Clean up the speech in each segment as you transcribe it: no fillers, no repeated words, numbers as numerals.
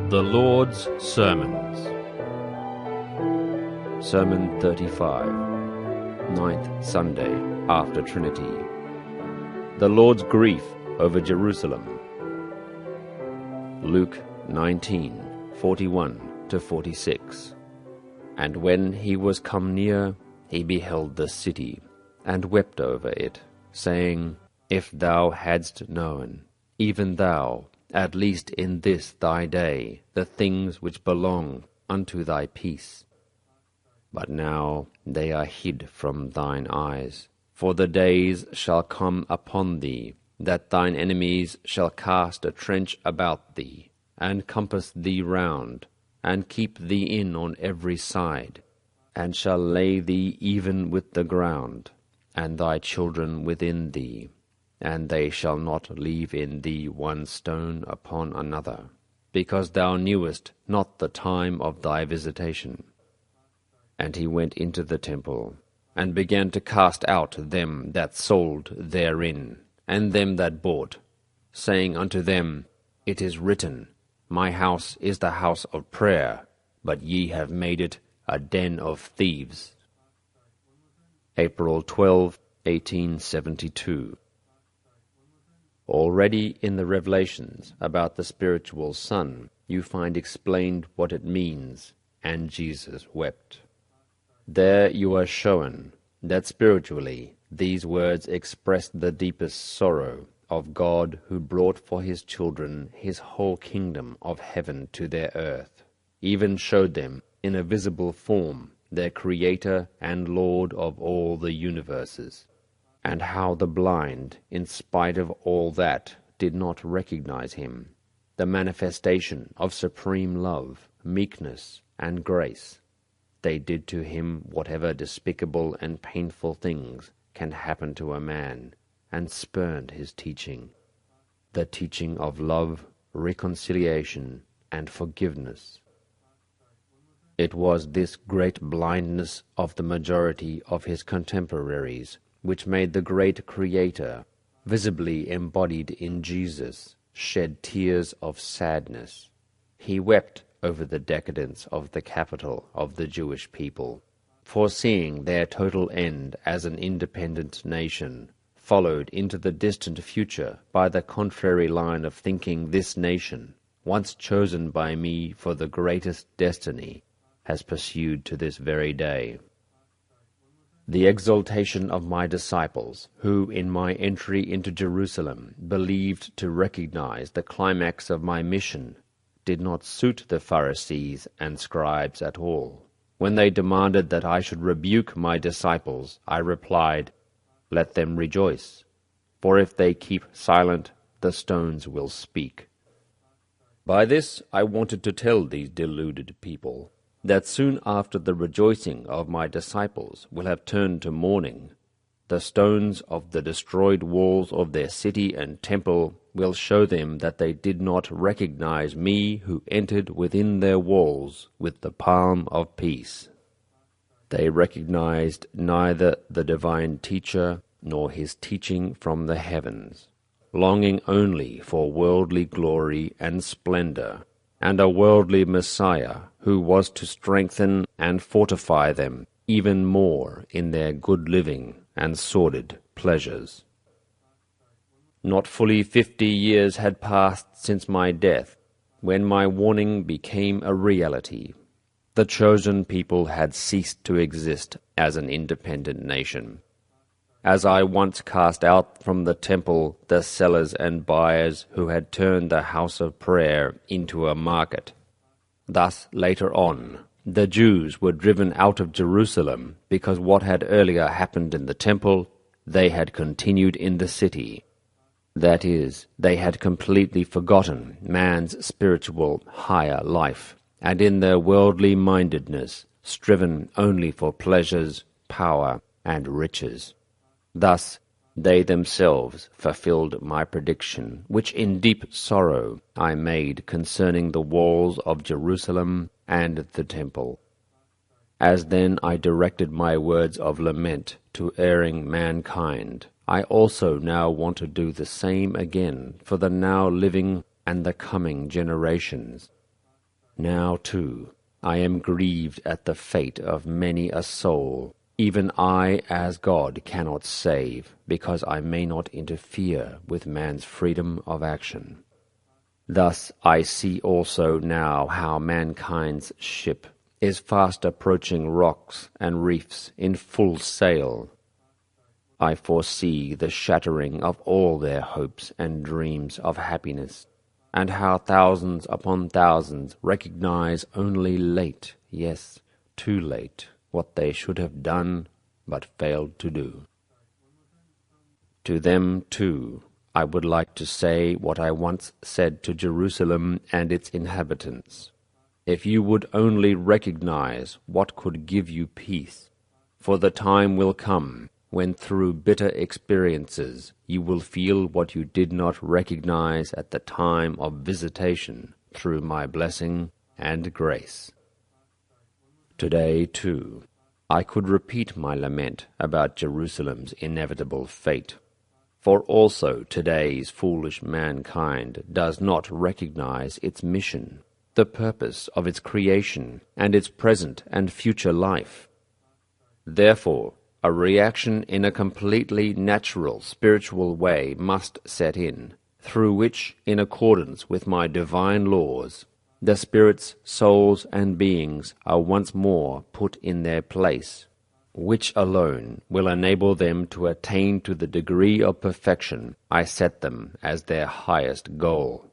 The Lord's Sermons. Sermon 35, 9th Sunday after Trinity. The Lord's grief over Jerusalem. Luke 19:41-46. And when he was come near, he beheld the city, and wept over it, saying, If thou hadst known, even thou, at least in this thy day, the things which belong unto thy peace. But now they are hid from thine eyes. For the days shall come upon thee, that thine enemies shall cast a trench about thee, and compass thee round, and keep thee in on every side, and shall lay thee even with the ground, and thy children within thee, and they shall not leave in thee one stone upon another, because thou knewest not the time of thy visitation. And he went into the temple, and began to cast out them that sold therein, and them that bought, saying unto them, It is written, My house is the house of prayer, but ye have made it a den of thieves. April 12, 1872. Already in the revelations about the spiritual Son, you find explained what it means, and Jesus wept. There you are shown that spiritually these words express the deepest sorrow of God who brought for his children his whole kingdom of heaven to their earth, even showed them in a visible form their Creator and Lord of all the universes, and how the blind, in spite of all that, did not recognize him, the manifestation of supreme love, meekness, and grace. They did to him whatever despicable and painful things can happen to a man, and spurned his teaching, the teaching of love, reconciliation, and forgiveness. It was this great blindness of the majority of his contemporaries which made the great Creator, visibly embodied in Jesus, shed tears of sadness. He wept over the decadence of the capital of the Jewish people, foreseeing their total end as an independent nation, followed into the distant future by the contrary line of thinking. This nation, once chosen by me for the greatest destiny, has pursued to this very day. The exaltation of my disciples, who in my entry into Jerusalem believed to recognize the climax of my mission, did not suit the Pharisees and scribes at all. When they demanded that I should rebuke my disciples, I replied, Let them rejoice, for if they keep silent, the stones will speak. By this I wanted to tell these deluded people that soon after the rejoicing of my disciples will have turned to mourning, the stones of the destroyed walls of their city and temple will show them that they did not recognize me who entered within their walls with the palm of peace. They recognized neither the divine teacher nor his teaching from the heavens, longing only for worldly glory and splendor, and a worldly Messiah who was to strengthen and fortify them even more in their good living and sordid pleasures. Not fully 50 years had passed since my death, when my warning became a reality. The chosen people had ceased to exist as an independent nation. As I once cast out from the temple the sellers and buyers who had turned the house of prayer into a market, thus later on the Jews were driven out of Jerusalem because what had earlier happened in the temple, they had continued in the city. That is, they had completely forgotten man's spiritual higher life, and in their worldly mindedness striven only for pleasures, power, and riches. Thus they themselves fulfilled my prediction, which in deep sorrow I made concerning the walls of Jerusalem and the temple. As then I directed my words of lament to erring mankind, I also now want to do the same again for the now living and the coming generations. Now, too, I am grieved at the fate of many a soul. Even I, as God, cannot save, because I may not interfere with man's freedom of action. Thus I see also now how mankind's ship is fast approaching rocks and reefs in full sail. I foresee the shattering of all their hopes and dreams of happiness, and how thousands upon thousands recognize only late, yes, too late, what they should have done but failed to do. To them, too, I would like to say what I once said to Jerusalem and its inhabitants. If you would only recognize what could give you peace, for the time will come when through bitter experiences you will feel what you did not recognize at the time of visitation through my blessing and grace. Today, too, I could repeat my lament about Jerusalem's inevitable fate, for also today's foolish mankind does not recognize its mission, the purpose of its creation, and its present and future life. Therefore, a reaction in a completely natural spiritual way must set in, through which, in accordance with my divine laws, the spirits, souls, and beings are once more put in their place, which alone will enable them to attain to the degree of perfection I set them as their highest goal.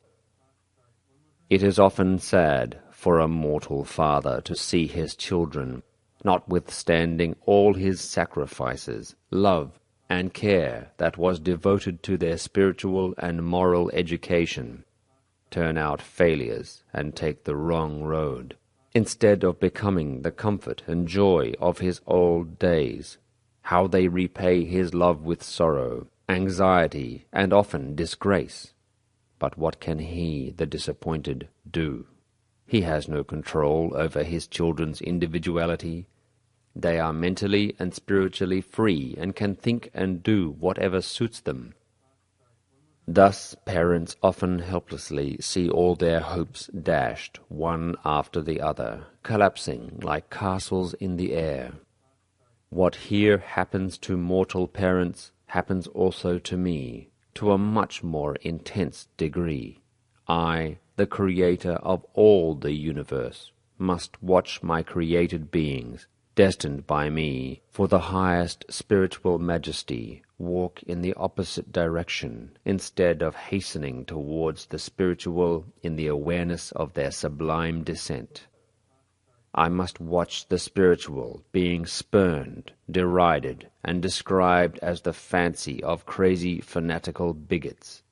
It is often sad for a mortal father to see his children, notwithstanding all his sacrifices, love, and care that was devoted to their spiritual and moral education, turn out failures and take the wrong road, instead of becoming the comfort and joy of his old days. How they repay his love with sorrow, anxiety, and often disgrace. But what can he, the disappointed, do? He has no control over his children's individuality. They are mentally and spiritually free and can think and do whatever suits them. Thus parents often helplessly see all their hopes dashed one after the other, collapsing like castles in the air. What here happens to mortal parents happens also to me, to a much more intense degree. I, the creator of all the universe, must watch my created beings, destined by me for the highest spiritual majesty, walk in the opposite direction, instead of hastening towards the spiritual in the awareness of their sublime descent. I must watch the spiritual being spurned, derided, and described as the fancy of crazy fanatical bigots,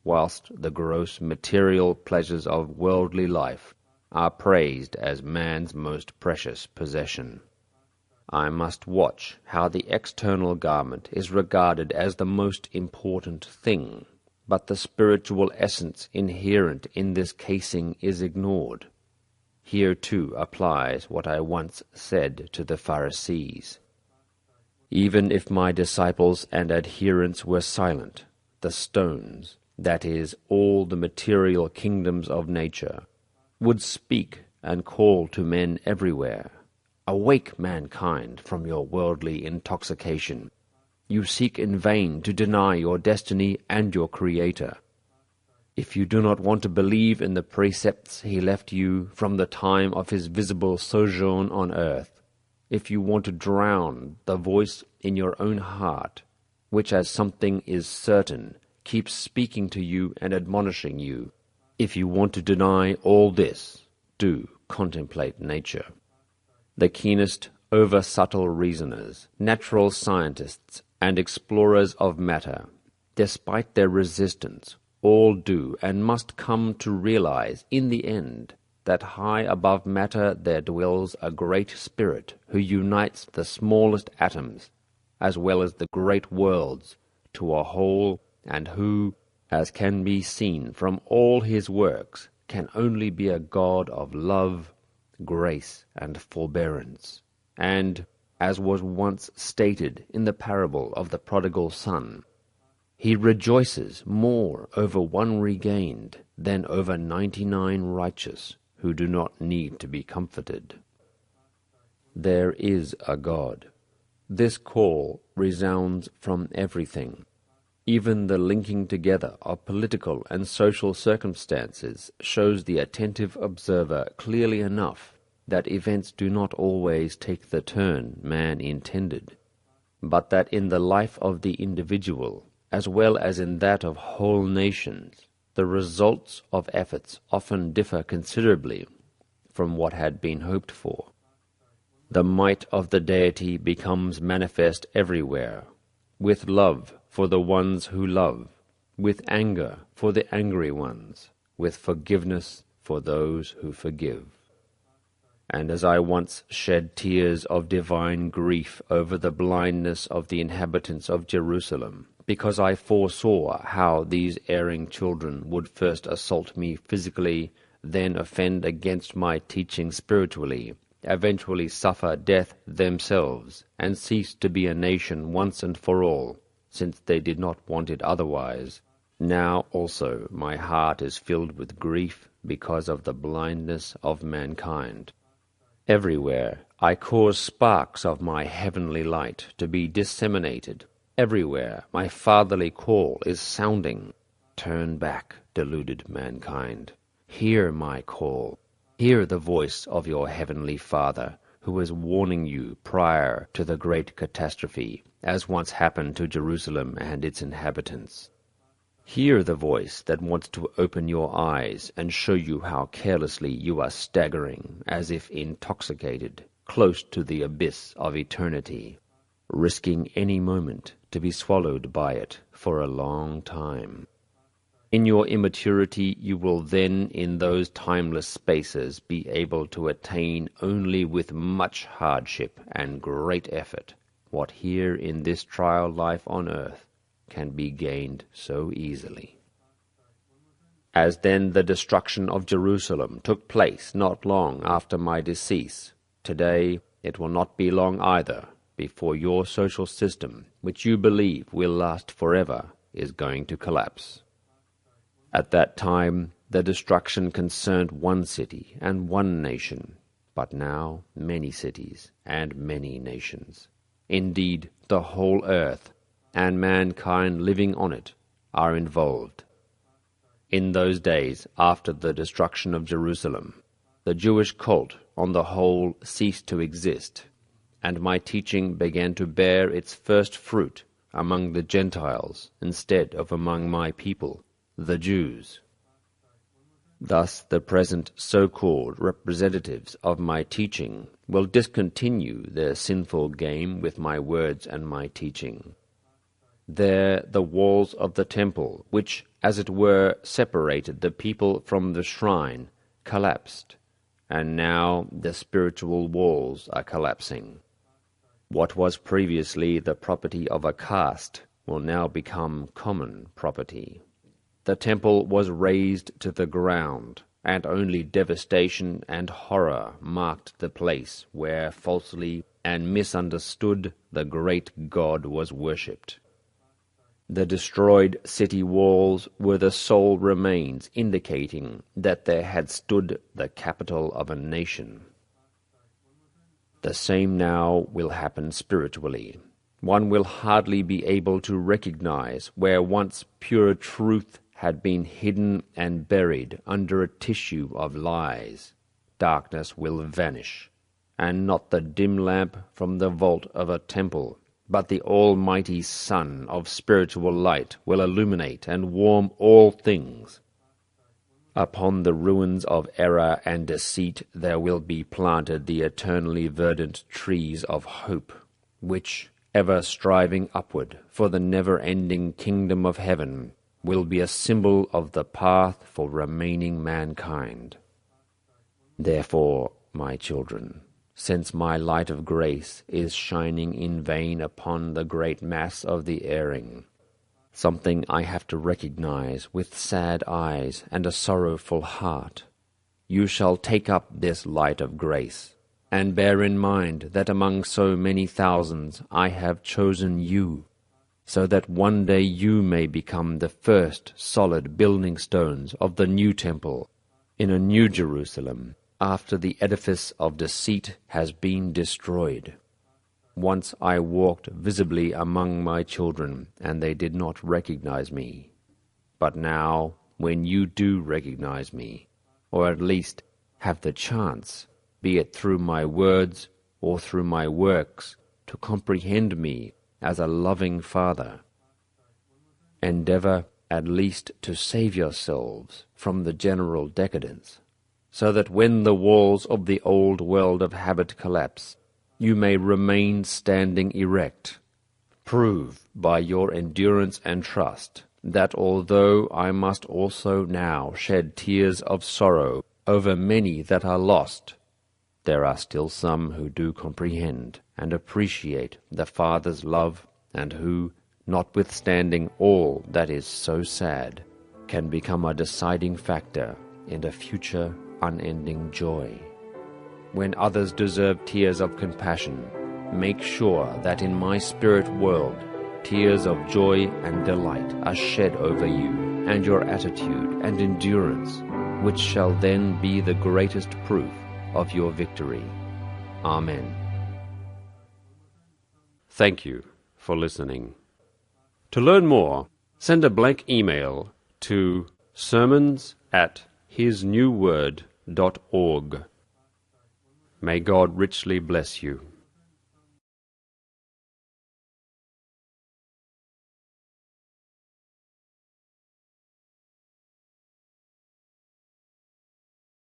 whilst the gross material pleasures of worldly life are praised as man's most precious possession. I must watch how the external garment is regarded as the most important thing, but the spiritual essence inherent in this casing is ignored. Here too applies what I once said to the Pharisees. Even if my disciples and adherents were silent, the stones, that is, all the material kingdoms of nature, would speak and call to men everywhere. Awake, mankind, from your worldly intoxication. You seek in vain to deny your destiny and your Creator. If you do not want to believe in the precepts he left you from the time of his visible sojourn on earth, if you want to drown the voice in your own heart, which as something is certain, keeps speaking to you and admonishing you, if you want to deny all this, do contemplate nature. The keenest, over-subtle reasoners, natural scientists, and explorers of matter, despite their resistance, all do and must come to realize in the end that high above matter there dwells a great spirit who unites the smallest atoms as well as the great worlds to a whole, and who, as can be seen from all his works, can only be a God of love, grace, and forbearance, and, as was once stated in the parable of the prodigal son, he rejoices more over one regained than over 99 righteous, who do not need to be comforted. There is a God. This call resounds from everything. Even the linking together of political and social circumstances shows the attentive observer clearly enough that events do not always take the turn man intended, but that in the life of the individual, as well as in that of whole nations, the results of efforts often differ considerably from what had been hoped for. The might of the deity becomes manifest everywhere, with love for the ones who love, with anger for the angry ones, with forgiveness for those who forgive. And as I once shed tears of divine grief over the blindness of the inhabitants of Jerusalem, because I foresaw how these erring children would first assault me physically, then offend against my teaching spiritually, eventually suffer death themselves, and cease to be a nation once and for all, since they did not want it otherwise. Now also my heart is filled with grief because of the blindness of mankind. Everywhere I cause sparks of my heavenly light to be disseminated. Everywhere my fatherly call is sounding. Turn back, deluded mankind. Hear my call. Hear the voice of your heavenly Father, who is warning you prior to the great catastrophe, as once happened to Jerusalem and its inhabitants. Hear the voice that wants to open your eyes and show you how carelessly you are staggering, as if intoxicated, close to the abyss of eternity, risking any moment to be swallowed by it for a long time. In your immaturity you will then, in those timeless spaces, be able to attain only with much hardship and great effort what here in this trial life on earth can be gained so easily. As then the destruction of Jerusalem took place not long after my decease, today it will not be long either before your social system, which you believe will last forever, is going to collapse. At that time the destruction concerned one city and one nation, but now many cities and many nations. Indeed, the whole earth and mankind living on it are involved. In those days, after the destruction of Jerusalem, the Jewish cult on the whole ceased to exist, and my teaching began to bear its first fruit among the Gentiles instead of among my people, the Jews. Thus the present so-called representatives of my teaching will discontinue their sinful game with my words and my teaching. There the walls of the temple, which, as it were, separated the people from the shrine, collapsed, and now the spiritual walls are collapsing. What was previously the property of a caste will now become common property. The temple was razed to the ground, and only devastation and horror marked the place where falsely and misunderstood the great God was worshipped. The destroyed city walls were the sole remains indicating that there had stood the capital of a nation. The same now will happen spiritually. One will hardly be able to recognize where once pure truth had been hidden and buried under a tissue of lies. Darkness will vanish, and not the dim lamp from the vault of a temple, but the almighty sun of spiritual light will illuminate and warm all things. Upon the ruins of error and deceit there will be planted the eternally verdant trees of hope, which, ever striving upward for the never-ending kingdom of heaven, will be a symbol of the path for remaining mankind. Therefore, my children, since my light of grace is shining in vain upon the great mass of the erring, something I have to recognize with sad eyes and a sorrowful heart, you shall take up this light of grace, and bear in mind that among so many thousands I have chosen you, so that one day you may become the first solid building stones of the new temple, in a new Jerusalem, after the edifice of deceit has been destroyed. Once I walked visibly among my children, and they did not recognize me. But now, when you do recognize me, or at least have the chance, be it through my words or through my works, to comprehend me as a loving Father, endeavor at least to save yourselves from the general decadence, so that when the walls of the old world of habit collapse, you may remain standing erect. Prove by your endurance and trust that although I must also now shed tears of sorrow over many that are lost, there are still some who do comprehend and appreciate the Father's love, and who, notwithstanding all that is so sad, can become a deciding factor in a future unending joy. When others deserve tears of compassion, make sure that in my spirit world tears of joy and delight are shed over you and your attitude and endurance, which shall then be the greatest proof of your victory. Amen. Thank you for listening. To learn more, send a blank email to sermons@hisnewword.org. May God richly bless you.